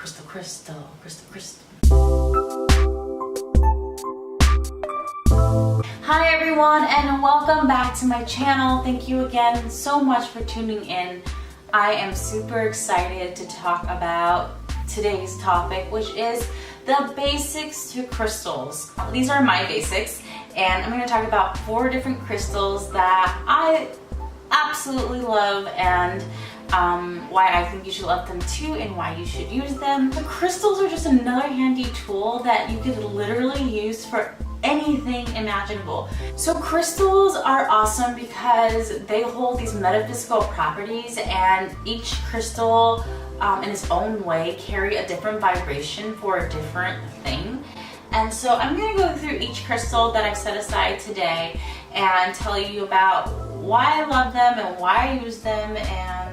Crystal, crystal, crystal, crystal. Hi everyone, and welcome back to my channel. Thank you again so much for tuning in. I am super excited to talk about today's topic, which is the basics to crystals. These are my basics, and I'm going to talk about 4 different crystals that I absolutely love, and why I think you should love them too, and why you should use them. The crystals are just another handy tool that you could literally use for anything imaginable. So crystals are awesome because they hold these metaphysical properties, and each crystal in its own way carry a different vibration for a different thing. And so I'm going to go through each crystal that I've set aside today and tell you about why I love them and why I use them, and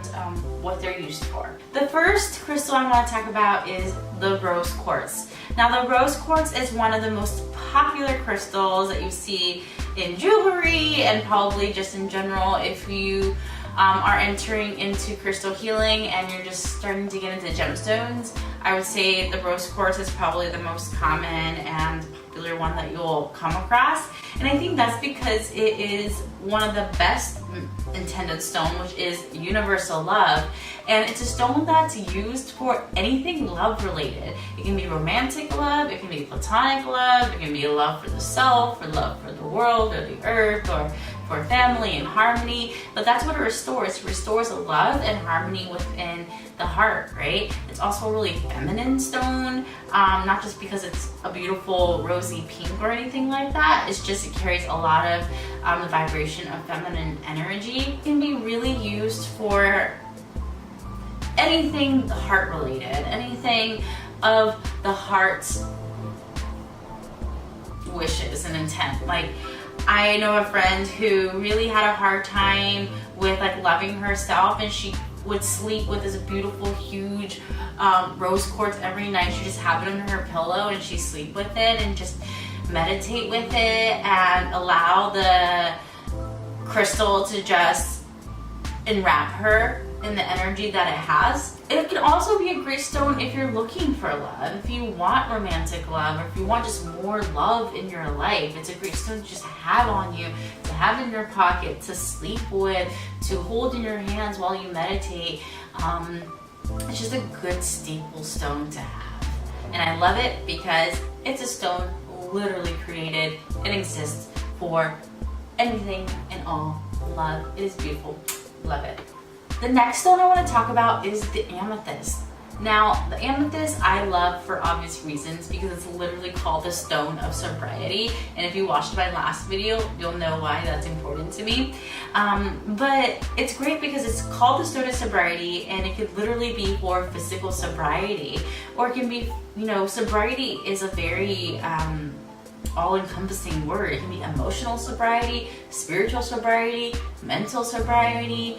what they're used for. The first crystal I want to talk about is the rose quartz. Now the rose quartz is one of the most popular crystals that you see in jewelry and probably just in general if you are entering into crystal healing and you're just starting to get into gemstones. I would say the rose quartz is probably the most common and popular one that you'll come across, and I think that's because it is one of the best intended stone, which is universal love, and it's a stone that's used for anything love related. It can be romantic love, it can be platonic love, it can be love for the self, or love for the world or the earth, or for family and harmony. But that's what it restores. It restores a love and harmony within the heart, right? It's also a really feminine stone, not just because it's a beautiful rosy pink or anything like that. It's just it carries a lot of the vibration of feminine energy. It can be really used for anything heart related, anything of the heart's wishes and intent. Like, I know a friend who really had a hard time with like loving herself, and she would sleep with this beautiful huge rose quartz every night. She just have it under her pillow and she sleep with it and just meditate with it and allow the crystal to just enwrap her in the energy that it has. It can also be a great stone if you're looking for love, if you want romantic love, or if you want just more love in your life. It's a great stone to just have on you, to have in your pocket, to sleep with, to hold in your hands while you meditate. It's just a good staple stone to have, and I love it because it's a stone literally created and exists for anything and all love. It is beautiful. Love it. The next stone I want to talk about is the amethyst. Now, the amethyst I love for obvious reasons because it's literally called the stone of sobriety. And if you watched my last video, you'll know why that's important to me. But it's great because it's called the stone of sobriety, and it could literally be for physical sobriety, or it can be, you know, sobriety is a very all-encompassing word. It can be emotional sobriety, spiritual sobriety, mental sobriety,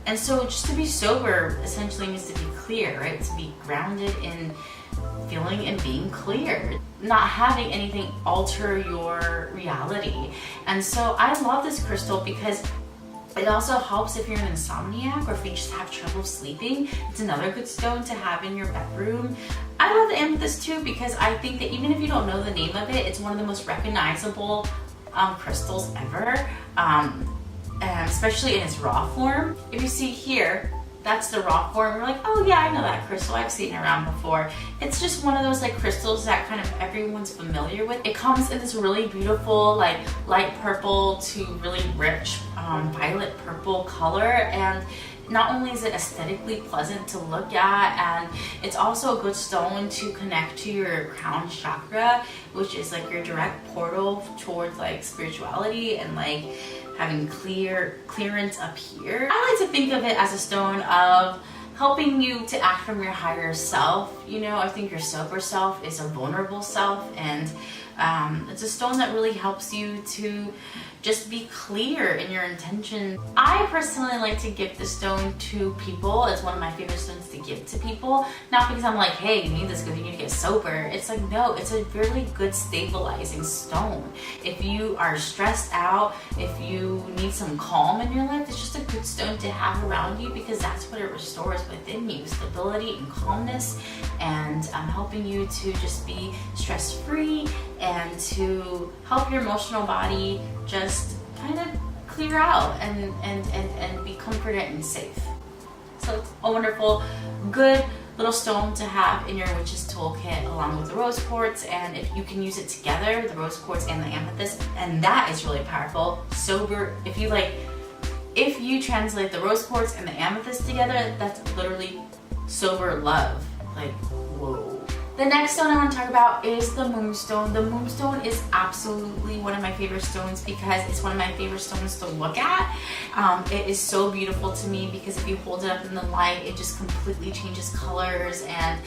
and so just to be sober essentially means to be clear, right? To be grounded in feeling and being clear, not having anything alter your reality. And so I love this crystal because it also helps if you're an insomniac or if you just have trouble sleeping. It's another good stone to have in your bedroom. I love the amethyst too because I think that even if you don't know the name of it, it's one of the most recognizable crystals ever, and especially in its raw form. If you see here, that's the raw form. You're like, oh yeah, I know that crystal. I've seen it around before. It's just one of those like crystals that kind of everyone's familiar with. It comes in this really beautiful like light purple to really rich violet purple color, and not only is it aesthetically pleasant to look at, and it's also a good stone to connect to your crown chakra, which is like your direct portal towards like spirituality and like having clearance up here. I like to think of it as a stone of helping you to act from your higher self. You know, I think your sober self is a vulnerable self, and It's a stone that really helps you to just be clear in your intention. I personally like to give this stone to people. It's one of my favorite stones to give to people. Not because I'm like, hey, you need this because you need to get sober. It's like, no, it's a really good stabilizing stone. If you are stressed out, if you need some calm in your life, it's just a good stone to have around you because that's what it restores within you. Stability and calmness, and helping you to just be stress-free and to help your emotional body just kind of clear out and be comforted and safe. So it's a wonderful, good little stone to have in your witch's toolkit along with the rose quartz, and if you can use it together, the rose quartz and the amethyst, and that is really powerful. Sober, if you translate the rose quartz and the amethyst together, that's literally sober love. Like, whoa. The next stone I want to talk about is the Moonstone. The Moonstone is absolutely one of my favorite stones because it's one of my favorite stones to look at. It is so beautiful to me because if you hold it up in the light, it just completely changes colors, and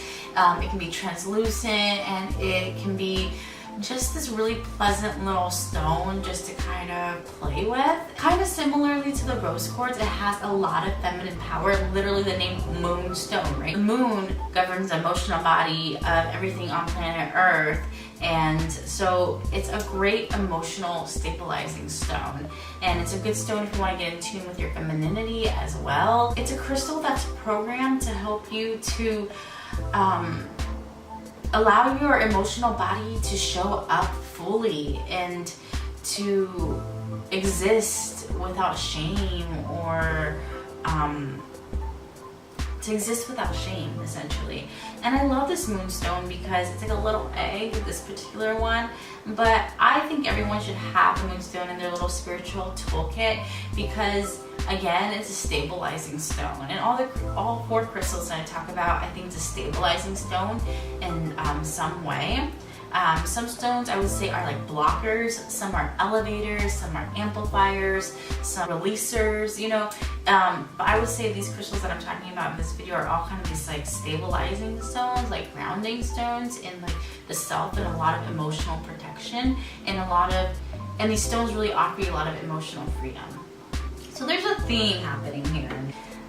it can be translucent, and it can be just this really pleasant little stone just to kind of play with. Kind of similarly to the rose quartz, it has a lot of feminine power, literally the name Moonstone, right? The moon governs the emotional body of everything on planet Earth, and so it's a great emotional stabilizing stone, and it's a good stone if you want to get in tune with your femininity as well. It's a crystal that's programmed to help you to allow your emotional body to show up fully and to exist without shame, or to exist without shame, essentially. And I love this Moonstone because it's like a little egg, this particular one, but I think everyone should have a Moonstone in their little spiritual toolkit because, again, it's a stabilizing stone. And all four crystals that I talk about, I think it's a stabilizing stone in some way. Some stones I would say are like blockers, some are elevators, some are amplifiers, some releasers, you know. But I would say these crystals that I'm talking about in this video are all kind of these like stabilizing stones, like grounding stones in like the self, and a lot of emotional protection, and these stones really offer you a lot of emotional freedom. So there's a theme happening here.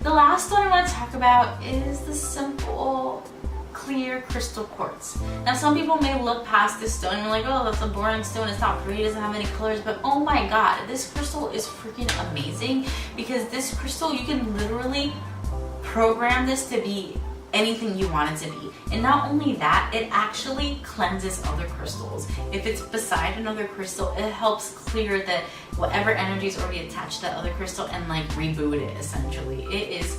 The last one I want to talk about is the simple clear crystal quartz. Now some people may look past this stone and be like, oh, that's a boring stone, it's not pretty, it doesn't have any colors, but oh my god, this crystal is freaking amazing because this crystal, you can literally program this to be anything you want it to be. And not only that, it actually cleanses other crystals. If it's beside another crystal, it helps clear that whatever energy is already attached to that other crystal and like reboot it, essentially. It is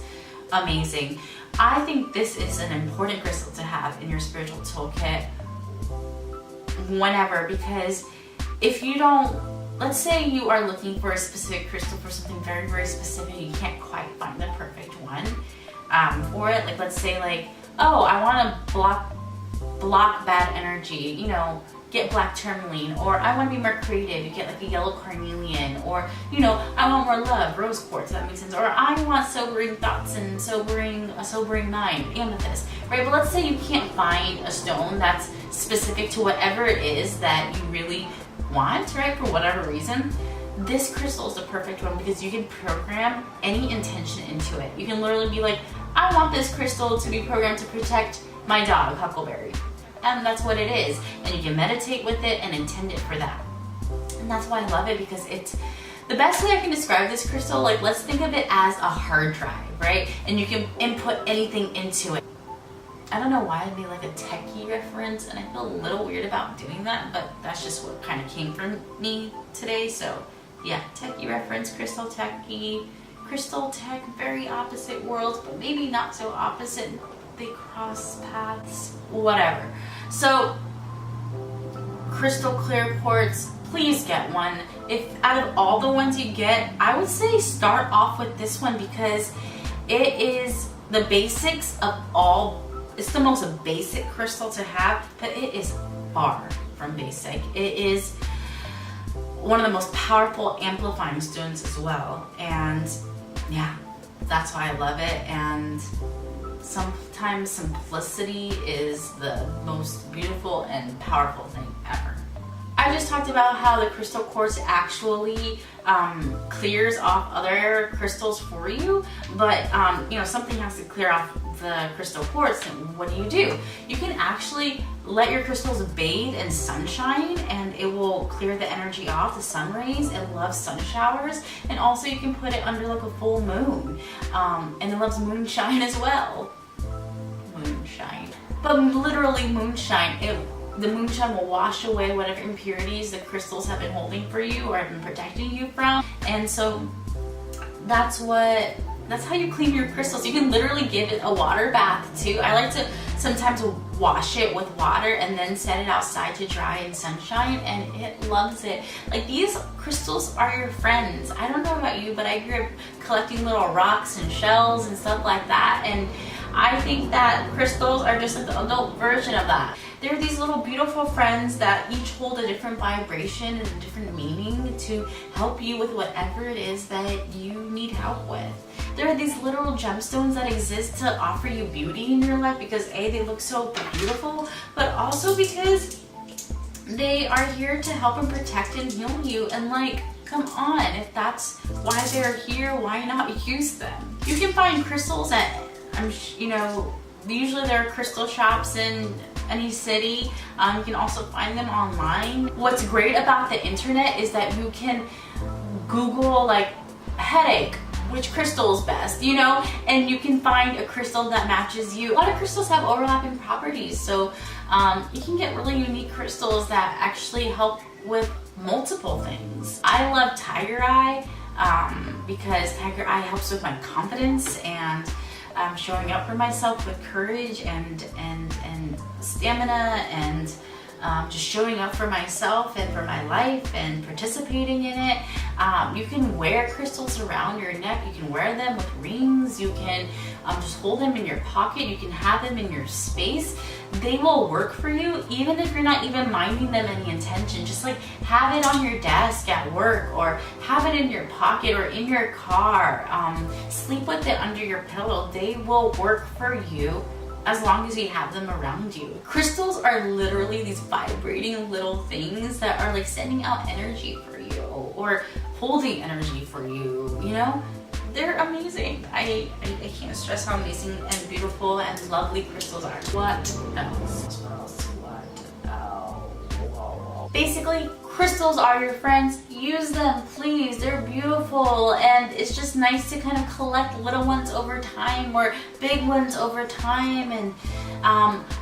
amazing. I think this is an important crystal to have in your spiritual toolkit whenever, because if you don't, let's say you are looking for a specific crystal for something very, very specific, you can't quite find the perfect one for it. Like let's say like, oh, I want to block bad energy, you know, get black tourmaline, or I want to be more creative, you get like a yellow carnelian, or you know, I want more love, rose quartz, that makes sense, or I want sobering thoughts and a sobering mind, amethyst, right? But let's say you can't find a stone that's specific to whatever it is that you really want, right, for whatever reason. This crystal is the perfect one because you can program any intention into it. You can literally be like, I want this crystal to be programmed to protect my dog, Huckleberry. And that's what it is. And you can meditate with it and intend it for that. And that's why I love it, because it's the best way I can describe this crystal. Like, let's think of it as a hard drive, right? And you can input anything into it. I don't know why I made like a techie reference, and I feel a little weird about doing that, but that's just what kind of came from me today. So yeah, techie reference, crystal techie, crystal tech, very opposite worlds, but maybe not so opposite. They cross paths, whatever. So Crystal Clear Quartz, please get one. If out of all the ones you get, I would say start off with this one because it is the basics of all. It's the most basic crystal to have, but it is far from basic. It is one of the most powerful amplifying stones as well. And yeah, that's why I love it. And sometimes simplicity is the most beautiful and powerful thing ever. I just talked about how the crystal quartz actually clears off other crystals for you, but you know, something has to clear off the crystal quartz. And what do? You can actually let your crystals bathe in sunshine and it will clear the energy off, the sun rays. It loves sun showers, and also you can put it under like a full moon, and it loves moonshine as well. Moonshine, but literally moonshine. The moonshine will wash away whatever impurities the crystals have been holding for you or have been protecting you from. And so that's how you clean your crystals. You can literally give it a water bath too. I like to sometimes wash it with water and then set it outside to dry in sunshine, and it loves it. Like, these crystals are your friends. I don't know about you, but I grew up collecting little rocks and shells and stuff like that, and I think that crystals are just like the adult version of that. They're these little beautiful friends that each hold a different vibration and a different meaning to help you with whatever it is that you need help with. There are these little gemstones that exist to offer you beauty in your life because A, they look so beautiful, but also because they are here to help and protect and heal you. And like, come on, if that's why they're here, why not use them? You can find crystals at, you know, usually there are crystal shops in any city. You can also find them online. What's great about the internet is that you can Google like headache, which crystal is best, you know, and you can find a crystal that matches you. A lot of crystals have overlapping properties, so you can get really unique crystals that actually help with multiple things. I love Tiger Eye because Tiger Eye helps with my confidence and showing up for myself with courage and stamina, and just showing up for myself and for my life and participating in it. You can wear crystals around your neck. You can wear them with rings. You can just hold them in your pocket. You can have them in your space. They will work for you even if you're not even minding them any intention. Just like have it on your desk at work, or have it in your pocket or in your car. Sleep with it under your pillow. They will work for you as long as you have them around you. Crystals are literally these vibrating little things that are like sending out energy for you or holding energy for you, you know? They're amazing. I can't stress how amazing and beautiful and lovely crystals are. What else? Basically, crystals are your friends. Use them, please. They're beautiful, and it's just nice to kind of collect little ones over time or big ones over time. And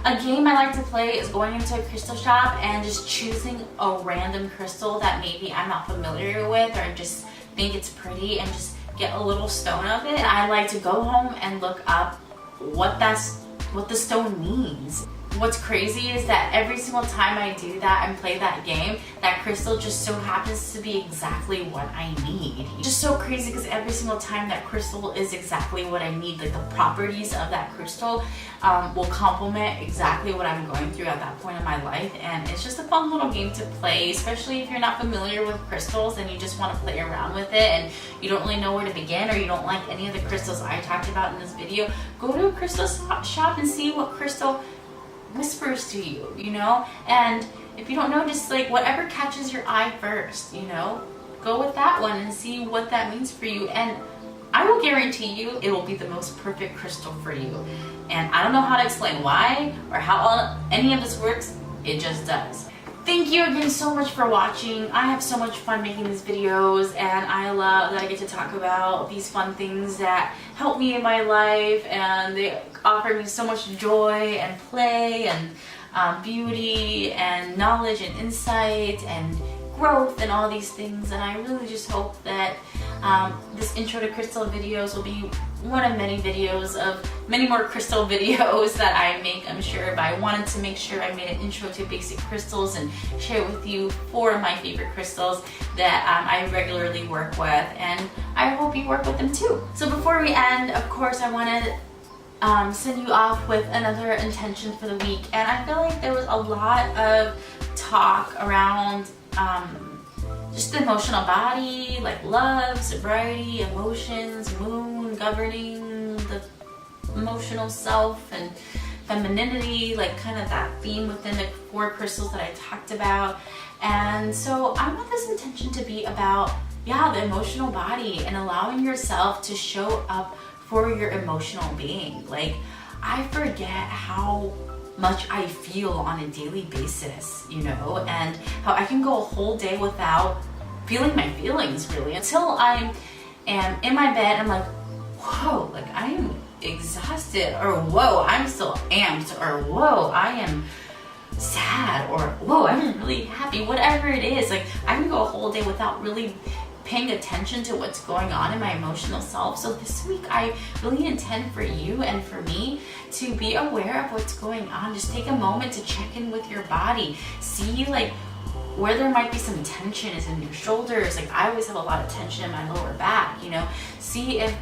a game I like to play is going into a crystal shop and just choosing a random crystal that maybe I'm not familiar with or just think it's pretty, and just get a little stone of it. I like to go home and look up what the stone means. What's crazy is that every single time I do that and play that game, that crystal just so happens to be exactly what I need. It's just so crazy because every single time that crystal is exactly what I need. Like, the properties of that crystal will complement exactly what I'm going through at that point in my life. And it's just a fun little game to play, especially if you're not familiar with crystals and you just want to play around with it and you don't really know where to begin, or you don't like any of the crystals I talked about in this video. Go to a crystal shop and see what crystal whispers to you, you know? And if you don't know, just like whatever catches your eye first, you know? Go with that one and see what that means for you. And I will guarantee you it will be the most perfect crystal for you. And I don't know how to explain why or how any of this works. It just does. Thank you again so much for watching. I have so much fun making these videos, and I love that I get to talk about these fun things that help me in my life, and they offer me so much joy and play and beauty and knowledge and insight and growth and all these things. And I really just hope that this intro to crystal videos will be one of many videos of many more crystal videos that I make, I'm sure. But I wanted to make sure I made an intro to basic crystals and share with you 4 of my favorite crystals that I regularly work with, and I hope you work with them too. So before we end, of course, I want to send you off with another intention for the week. And I feel like there was a lot of talk around just the emotional body, like love, sobriety, emotions, moon, governing the emotional self, and femininity, like kind of that theme within the 4 crystals that I talked about. And so I want this intention to be about, yeah, the emotional body and allowing yourself to show up for your emotional being. Like, I forget how much I feel on a daily basis, you know, and how I can go a whole day without feeling my feelings really, until I am in my bed. I'm like, whoa, like I am exhausted, or whoa, I'm still amped, or whoa, I am sad, or whoa, I'm really happy, whatever it is. Like, I can go a whole day without really paying attention to what's going on in my emotional self. So this week I really intend for you and for me to be aware of what's going on. Just take a moment to check in with your body. See like where there might be some tension is in your shoulders. Like, I always have a lot of tension in my lower back, you know. See if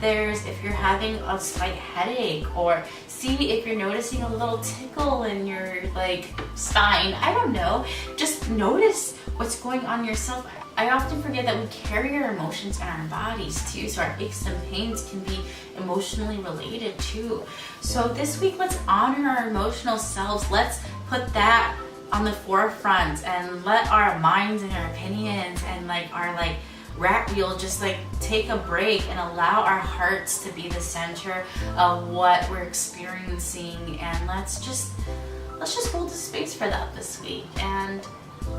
you're having a slight headache, or see if you're noticing a little tickle in your like spine. I don't know. Just notice what's going on yourself. I often forget that we carry our emotions in our bodies too, so our aches and pains can be emotionally related too. So this week, let's honor our emotional selves. Let's put that on the forefront and let our minds and our opinions and like our like rat wheel just like take a break and allow our hearts to be the center of what we're experiencing. And let's just hold the space for that this week, and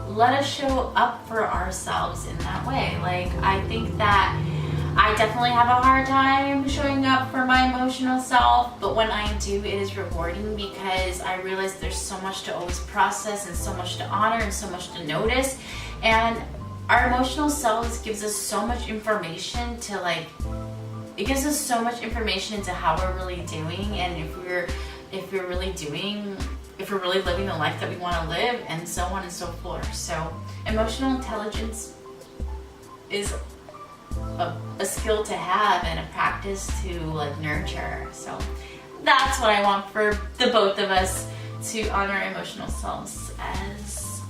let us show up for ourselves in that way. Like, I think that I definitely have a hard time showing up for my emotional self, but when I do, it is rewarding because I realize there's so much to always process and so much to honor and so much to notice. And our emotional selves gives us so much information to like, it gives us so much information into how we're really doing, and if we're really living the life that we want to live, and so on and so forth. So emotional intelligence is a skill to have and a practice to like nurture. So that's what I want for the both of us, to honor our emotional selves, as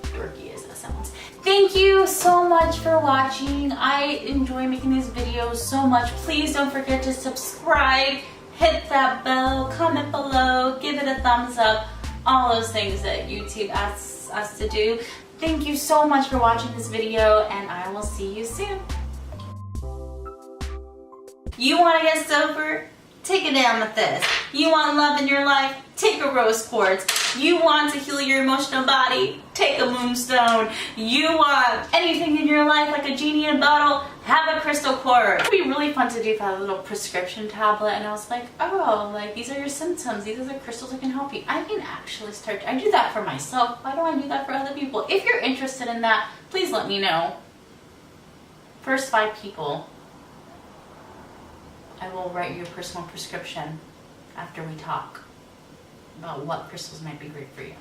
dorky as that sounds. Thank you so much for watching. I enjoy making these videos so much. Please don't forget to subscribe, hit that bell, comment below, give it a thumbs up, all those things that YouTube asks us to do. Thank you so much for watching this video, and I will see you soon. You want to get sober? Take an amethyst. You want love in your life? Take a rose quartz. You want to heal your emotional body? Take a moonstone. You want anything in your life like a genie in a bottle? Have a crystal quartz. It would be really fun to do that little prescription tablet, and I was like, oh, like these are your symptoms. These are the crystals that can help you. I can actually start. I do that for myself. Why don't I do that for other people? If you're interested in that, please let me know. First 5 people, I will write you a personal prescription after we talk about what crystals might be great for you.